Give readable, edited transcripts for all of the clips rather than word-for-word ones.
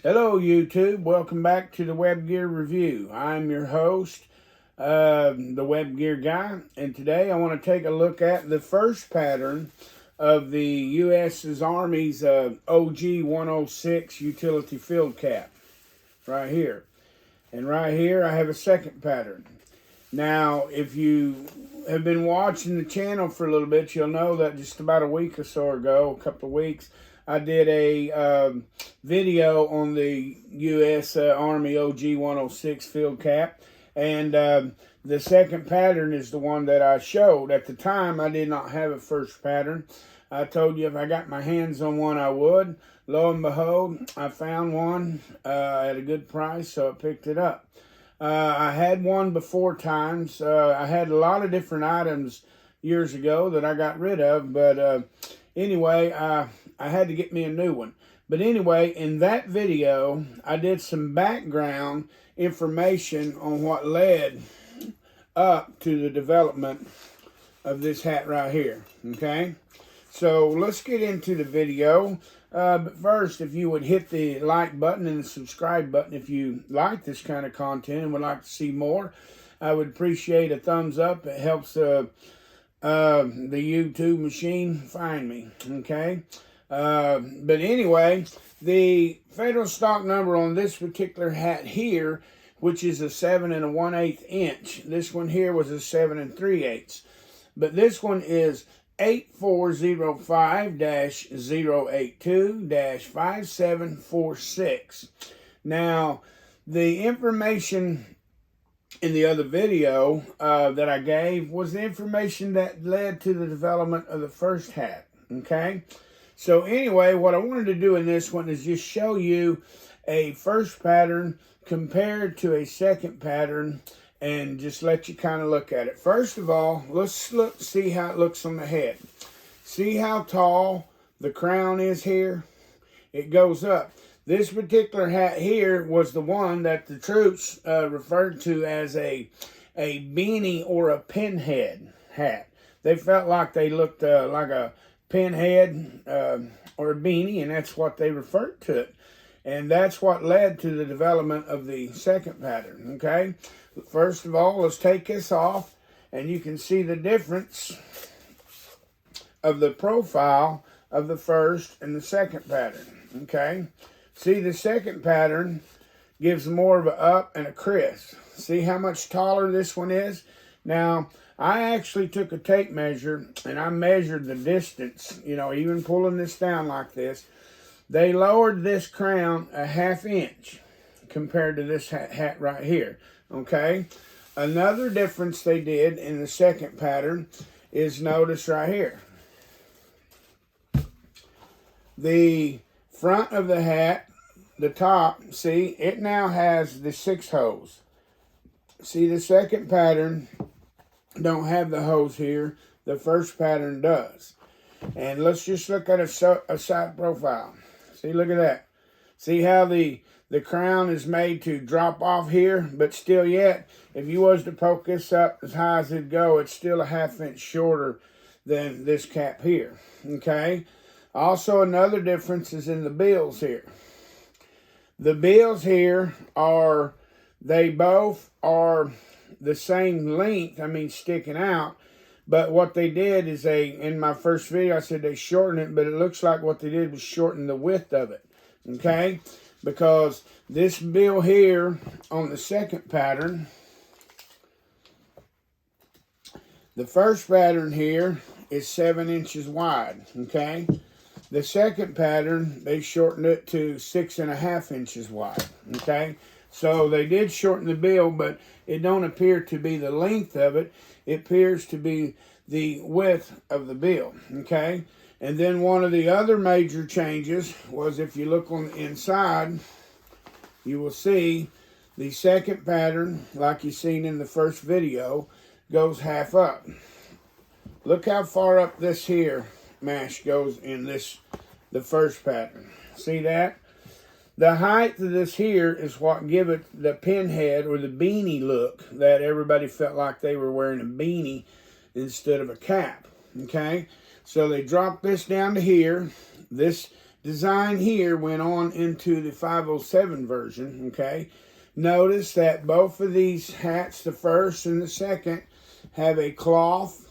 Hello YouTube, welcome back to the Web Gear Review. I'm your host, the Web Gear Guy, and today I want to take a look at the first pattern of the U.S. Army's OG-106 utility field cap, right here. And right here I have a second pattern. Now, if you have been watching the channel for a little bit, you'll know that just about a week or so ago, a couple of weeks, I did a video on the U.S. Army OG-106 field cap, and the second pattern is the one that I showed. At the time, I did not have a first pattern. I told you if I got my hands on one, I would. Lo and behold, I found one at a good price, so I picked it up. I had one before times. I had a lot of different items years ago that I got rid of, but anyway, I had to get me a new one. But anyway, in that video, I did some background information on what led up to the development of this hat right here, okay? So let's get into the video. But first, if you would hit the like button and the subscribe button if you like this kind of content and would like to see more, I would appreciate a thumbs up. It helps the YouTube machine find me, okay? But anyway, the federal stock number on this particular hat here, which is a 7 1/8 inch. This one here was a 7 3/8. But this one is 8405-082-5746. Now, the information in the other video that I gave was the information that led to the development of the first hat, okay? So anyway, what I wanted to do in this one is just show you a first pattern compared to a second pattern and just let you kind of look at it. First of all, let's see how it looks on the head. See how tall the crown is here? It goes up. This particular hat here was the one that the troops referred to as a beanie or a pinhead hat. They felt like they looked like a pinhead or a beanie, and that's what they referred to it. And that's what led to the development of the second pattern, okay? First of all, let's take this off, and you can see the difference of the profile of the first and the second pattern, okay? See, the second pattern gives more of a up and a crisp. See how much taller this one is? Now, I actually took a tape measure and I measured the distance, you know, even pulling this down like this. They lowered this crown a 1/2 inch compared to this hat right here, okay? Another difference they did in the second pattern is, notice right here. The front of the hat, the top, see, it now has the 6 holes. See, the second pattern don't have the hose here. The first pattern does. And let's just look at a side profile. See, look at that. See how the crown is made to drop off here, but still yet, if you was to poke this up as high as it'd go, it's still a 1/2 inch shorter than this cap here, okay? Also, another difference is in the bills here. The bills here are, they both are the same length, I mean sticking out, but what they did is in my first video I said they shortened it, but it looks like what they did was shorten the width of it, okay? Because this bill here on the second pattern, the first pattern here is 7 inches wide, okay? The second pattern, they shortened it to 6.5 inches wide, okay? So they did shorten the bill, but it don't appear to be the length of it. It appears to be the width of the bill, okay? And then one of the other major changes was, if you look on the inside, you will see the second pattern, like you seen in the first video, goes half up. Look how far up this here mash goes in the first pattern. See that? The height of this here is what give it the pinhead or the beanie look that everybody felt like they were wearing a beanie instead of a cap, okay? So they dropped this down to here. This design here went on into the 507 version, okay? Notice that both of these hats, the first and the second, have a cloth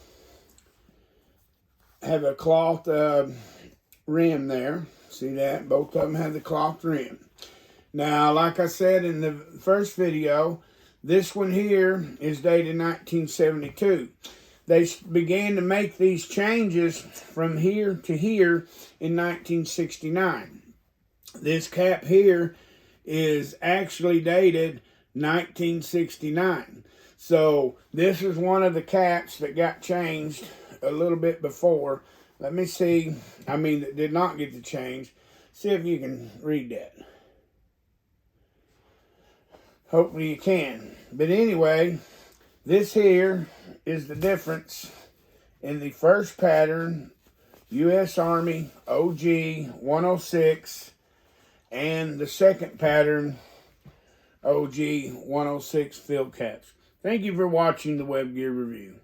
rim there. See that? Both of them have the cloth rim. Now, like I said in the first video, this one here is dated 1972. They began to make these changes from here to here in 1969. This cap here is actually dated 1969. So this is one of the caps that got changed a little bit before. Let me see. That did not get the change. See if you can read that. Hopefully you can. But anyway, this here is the difference in the first pattern, U.S. Army OG-106, and the second pattern, OG-106 field caps. Thank you for watching the Web Gear Review.